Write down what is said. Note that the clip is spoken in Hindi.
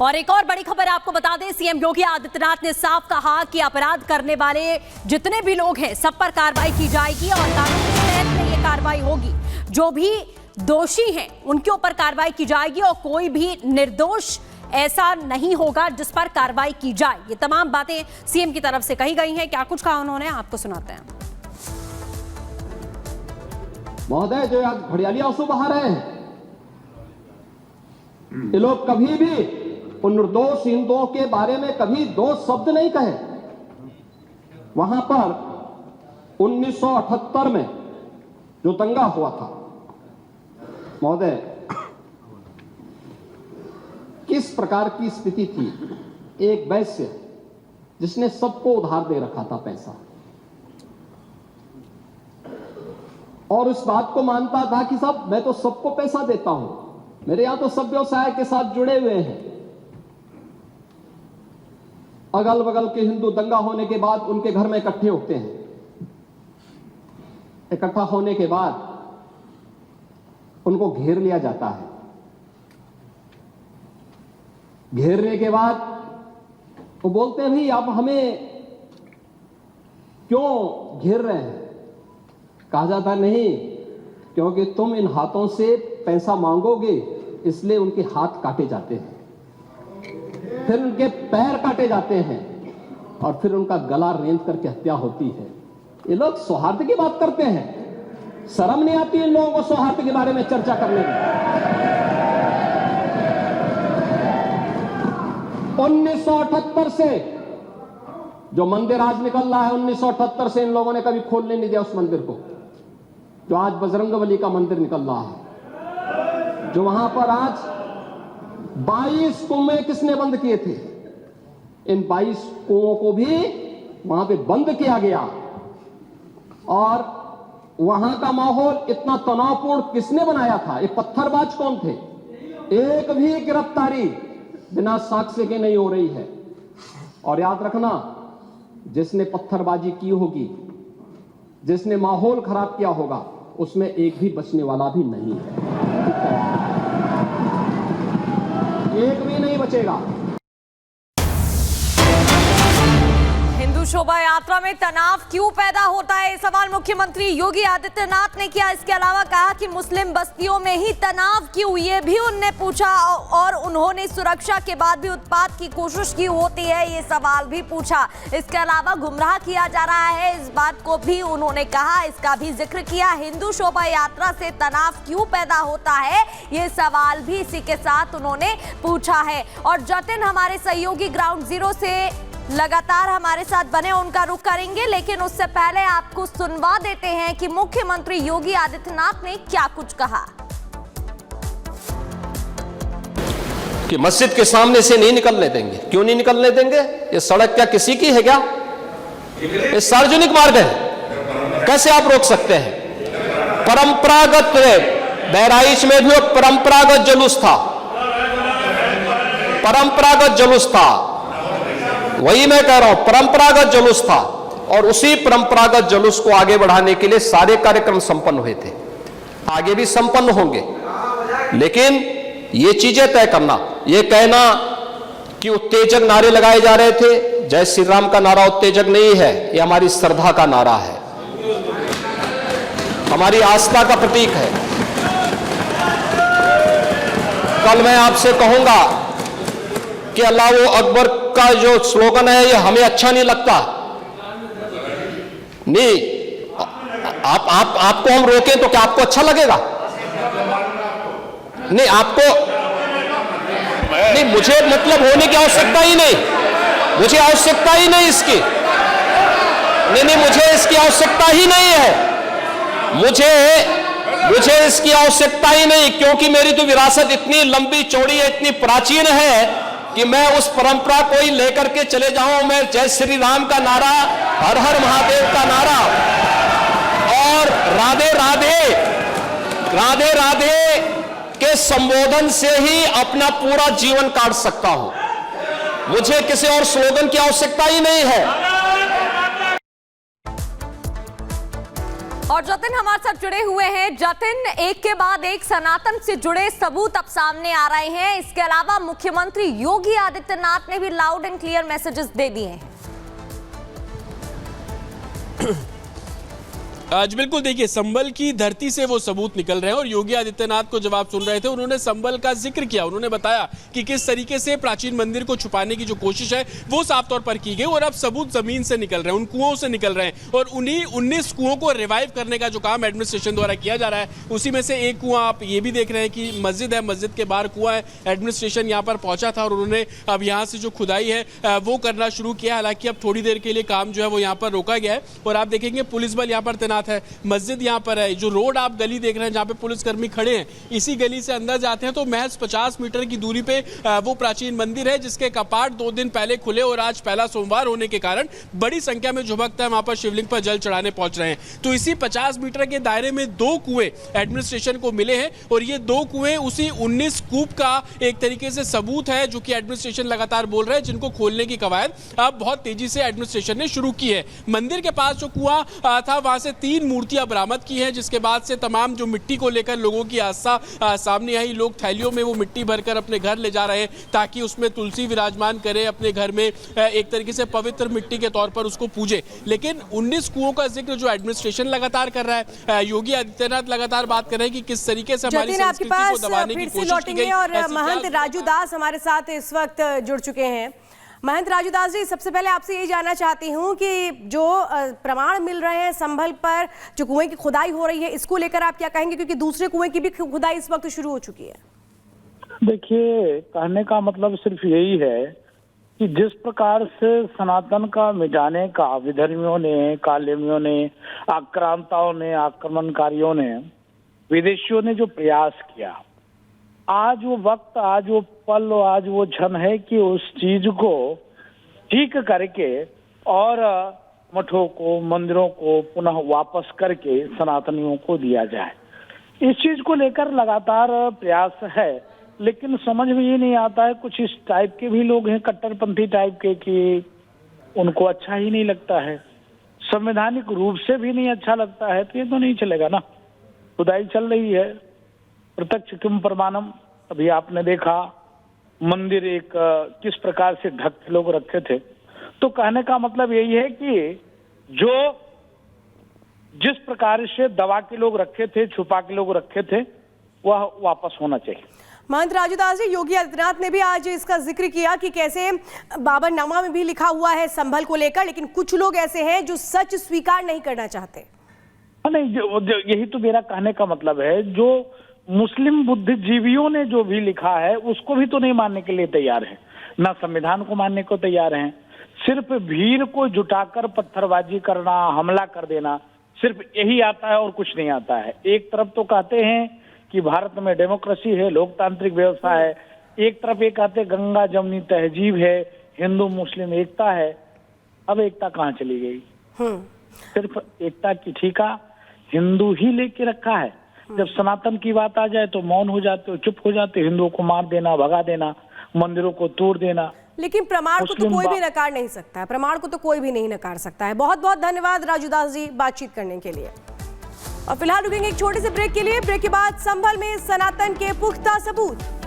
और एक और बड़ी खबर आपको बता दें, सीएम योगी आदित्यनाथ ने साफ कहा कि अपराध करने वाले जितने भी लोग हैं सब पर कार्रवाई की जाएगी और कानून के तहत में ये कार्रवाई होगी। जो भी दोषी हैं उनके ऊपर कार्रवाई की जाएगी और कोई भी निर्दोष ऐसा नहीं होगा जिस पर कार्रवाई की जाए। ये तमाम बातें सीएम की तरफ से कही गई हैं। क्या कुछ कहा उन्होंने, आपको सुनाते हैं। महोदय, जो आज घड़ियाली आंसू बहा रहे हैं, ये लोग कभी भी उन निर्दोष हिंदुओं के बारे में कभी दो शब्द नहीं कहे। वहां पर 1978 में जो दंगा हुआ था, महोदय, किस प्रकार की स्थिति थी। एक वैश्य जिसने सबको उधार दे रखा था पैसा, और उस बात को मानता था कि साहब मैं तो सबको पैसा देता हूं, मेरे यहां तो सब व्यवसाय के साथ जुड़े हुए हैं। अगल बगल के हिंदू दंगा होने के बाद उनके घर में इकट्ठे होते हैं। इकट्ठा होने के बाद उनको घेर लिया जाता है। घेरने के बाद वो बोलते हैं, भाई आप हमें क्यों घेर रहे हैं? कहा जाता नहीं, क्योंकि तुम इन हाथों से पैसा मांगोगे, इसलिए उनके हाथ काटे जाते हैं, फिर उनके पैर काटे जाते हैं और फिर उनका गला रेंद करके हत्या होती है। ये लोग सौहार्द की बात करते हैं। शर्म नहीं आती इन लोगों को सौहार्द के बारे में चर्चा करने में। 1978 से जो मंदिर आज निकल रहा है, 1978 से इन लोगों ने कभी खोलने नहीं दिया उस मंदिर को। जो आज बजरंगबली का मंदिर निकल रहा है, जो वहां पर आज 22 कुएं किसने बंद किए थे? इन 22 कुओं को भी वहां पे बंद किया गया। और वहां का माहौल इतना तनावपूर्ण किसने बनाया था? ये पत्थरबाज कौन थे? एक भी गिरफ्तारी बिना साक्ष्य के नहीं हो रही है। और याद रखना, जिसने पत्थरबाजी की होगी, जिसने माहौल खराब किया होगा, उसमें एक भी बचने वाला भी नहीं है। एक भी नहीं बचेगा। हिंदू शोभा यात्रा में तनाव क्यों पैदा होता है, सवाल मुख्यमंत्री योगी आदित्यनाथ ने किया। इसके अलावा कहा कि मुस्लिम बस्तियों में ही तनाव क्यों, ये भी उनने पूछा। और उन्होंने सुरक्षा के बाद भी उत्पात की कोशिश की होती है, ये सवाल भी पूछा। इसके अलावा गुमराह किया जा रहा है, इस बात को भी उन्होंने कहा, इसका भी जिक्र किया। हिंदू शोभा यात्रा से तनाव क्यों पैदा होता है, ये सवाल भी इसी के साथ उन्होंने पूछा है। और जतिन हमारे सहयोगी ग्राउंड जीरो से लगातार हमारे साथ बने, उनका रुख करेंगे, लेकिन उससे पहले आपको सुनवा देते हैं कि मुख्यमंत्री योगी आदित्यनाथ ने क्या कुछ कहा। कि मस्जिद के सामने से नहीं निकलने देंगे। क्यों नहीं निकलने देंगे? ये सड़क क्या किसी की है क्या? ये सार्वजनिक मार्ग है, कैसे आप रोक सकते हैं? परंपरागत बहराइच में भी परंपरागत जुलूस था, परंपरागत जुलूस था, वही मैं कह रहा हूं, परंपरागत जुलूस था। और उसी परंपरागत जुलूस को आगे बढ़ाने के लिए सारे कार्यक्रम संपन्न हुए थे, आगे भी संपन्न होंगे। लेकिन ये चीजें तय करना, ये कहना कि उत्तेजक नारे लगाए जा रहे थे, जय श्री राम का नारा उत्तेजक नहीं है, ये हमारी श्रद्धा का नारा है, हमारी आस्था का प्रतीक है। कल मैं आपसे कहूंगा कि अल्लाह वो अकबर का जो स्लोगन है, ये हमें अच्छा नहीं लगता। नहीं, आपको हम रोकें तो क्या आपको अच्छा लगेगा? नहीं, आपको नहीं, मुझे मतलब होने की आवश्यकता ही नहीं, मुझे आवश्यकता ही नहीं इसकी। नहीं, मुझे इसकी आवश्यकता ही नहीं है, मुझे इसकी आवश्यकता ही नहीं, क्योंकि मेरी तो विरासत इतनी लंबी चौड़ी है, इतनी प्राचीन है कि मैं उस परंपरा को ही लेकर के चले जाऊं। मैं जय श्री राम का नारा, हर हर महादेव का नारा और राधे राधे, राधे राधे के संबोधन से ही अपना पूरा जीवन काट सकता हूं। मुझे किसी और स्लोगन की आवश्यकता ही नहीं है। और जतिन हमारे साथ जुड़े हुए हैं। जतिन, एक के बाद एक सनातन से जुड़े सबूत अब सामने आ रहे हैं। इसके अलावा मुख्यमंत्री योगी आदित्यनाथ ने भी लाउड एंड क्लियर मैसेजेस दे दिए हैं। आज बिल्कुल देखिए, संभल की धरती से वो सबूत निकल रहे हैं और योगी आदित्यनाथ को जब आप सुन रहे थे उन्होंने संभल का जिक्र किया। उन्होंने बताया कि किस तरीके से प्राचीन मंदिर को छुपाने की जो कोशिश है वो साफ तौर पर की गई और अब सबूत जमीन से निकल रहे हैं, उन कुओं से निकल रहे हैं और उन्हीं 19 कुओं को रिवाइव करने का जो काम एडमिनिस्ट्रेशन द्वारा किया जा रहा है उसी में से एक कुआं आप ये भी देख रहे हैं कि मस्जिद है, मस्जिद के बाहर कुआं है। एडमिनिस्ट्रेशन यहाँ पर पहुंचा था और उन्होंने अब यहाँ से जो खुदाई है वो करना शुरू किया। हालांकि अब थोड़ी देर के लिए काम जो है वो यहाँ पर रोका गया है और आप देखेंगे पुलिस बल यहाँ पर तैनात है। मस्जिद यहाँ पर है, जो रोड आप गली देख रहे हैं जहाँ पे पुलिसकर्मी खड़े हैं, इसी गली से अंदर जाते हैं तो महज 50 मीटर की दूरी पे वो प्राचीन मंदिर है जिसके कपाट 2 दिन पहले खुले और आज पहला सोमवार होने के कारण बड़ी संख्या में जो भक्त है वहां पर शिवलिंग पर जल चढ़ाने पहुंच रहे हैं। तो इसी 50 मीटर के दायरे में 2 कुएं एडमिनिस्ट्रेशन को मिले हैं और ये 2 कुएं उसी 19 कूप का एक तरीके से सबूत है जो कि एडमिनिस्ट्रेशन लगातार बोल रहे हैं, जिनको खोलने की कवायद अब बहुत तेजी से एडमिनिस्ट्रेशन ने शुरू की है। मंदिर के पास जो कुआं था वहां से 3 मूर्तियां बरामद की है, जिसके बाद से तमाम जो मिट्टी को लेकर लोगों की आस्था सामने आई। लोग थैलियों में वो मिट्टी भरकर अपने घर ले जा रहे हैं ताकि उसमें तुलसी विराजमान करे, अपने घर में एक तरीके से पवित्र मिट्टी के तौर पर उसको पूजे। लेकिन 19 कुओं का जिक्र जो एडमिनिस्ट्रेशन लगातार कर रहा है, योगी आदित्यनाथ लगातार बात कर रहे हैं कि किस तरीके से हमारी संस्कृति को दबाने की कोशिश की गई। और महंत राजू दास हमारे साथ इस वक्त जुड़ चुके हैं। महंत राजू दास जी, सबसे पहले आपसे ये जानना चाहती हूँ कि जो प्रमाण मिल रहे हैं संभल पर जो कुएं की खुदाई हो रही है, इसको लेकर आप क्या कहेंगे, क्योंकि दूसरे कुएं की भी खुदाई इस वक्त शुरू हो चुकी है? देखिए, कहने का मतलब सिर्फ यही है कि जिस प्रकार से सनातन का मिटाने का विधर्मियों ने, कालेमियों ने, आक्रांताओं ने, आक्रमणकारियों ने, विदेशियों ने जो प्रयास किया, आज वो वक्त, आज वो पल, आज वो क्षण है कि उस चीज को ठीक करके और मठों को, मंदिरों को पुनः वापस करके सनातनियों को दिया जाए। इस चीज को लेकर लगातार प्रयास है, लेकिन समझ में ये नहीं आता है, कुछ इस टाइप के भी लोग हैं, कट्टरपंथी टाइप के, कि उनको अच्छा ही नहीं लगता है, संवैधानिक रूप से भी नहीं अच्छा लगता है, तो ये तो नहीं चलेगा ना। खुदाई चल रही है, प्रत्यक्ष किम प्रमाणम। अभी आपने देखा मंदिर एक किस प्रकार से ढक के लोग रखे थे। तो कहने का मतलब यही है कि जो जिस प्रकार से दबा के लोग रखे थे, छुपा के लोग रखे थे, वह वापस होना चाहिए। महंत राजू दास जी, योगी आदित्यनाथ ने भी आज इसका जिक्र किया कि कैसे बाबरनामा में भी लिखा हुआ है संभल को लेकर, लेकिन कुछ लोग ऐसे हैं जो सच स्वीकार नहीं करना चाहते। नहीं, यही तो मेरा कहने का मतलब है। जो मुस्लिम बुद्धिजीवियों ने जो भी लिखा है उसको भी तो नहीं मानने के लिए तैयार है, ना संविधान को मानने को तैयार हैं। सिर्फ भीड़ को जुटाकर पत्थरबाजी करना, हमला कर देना, सिर्फ यही आता है और कुछ नहीं आता है। एक तरफ तो कहते हैं कि भारत में डेमोक्रेसी है, लोकतांत्रिक व्यवस्था है, एक तरफ ये कहते गंगा जमुनी तहजीब है, हिंदू मुस्लिम एकता है। अब एकता कहाँ चली गई? सिर्फ एकता की ठीका हिंदू ही लेके रखा है। जब सनातन की बात आ जाए तो मौन हो जाते हो, चुप हो जाते हो, हिंदुओं को मार देना, भगा देना, मंदिरों को तोड़ देना। लेकिन प्रमाण को तो कोई भी नकार नहीं सकता है, प्रमाण को तो कोई भी नहीं नकार सकता है। बहुत बहुत धन्यवाद राजू दास जी बातचीत करने के लिए। और फिलहाल रुकेंगे एक छोटे से ब्रेक के लिए। ब्रेक के बाद संभल में सनातन के पुख्ता सबूत।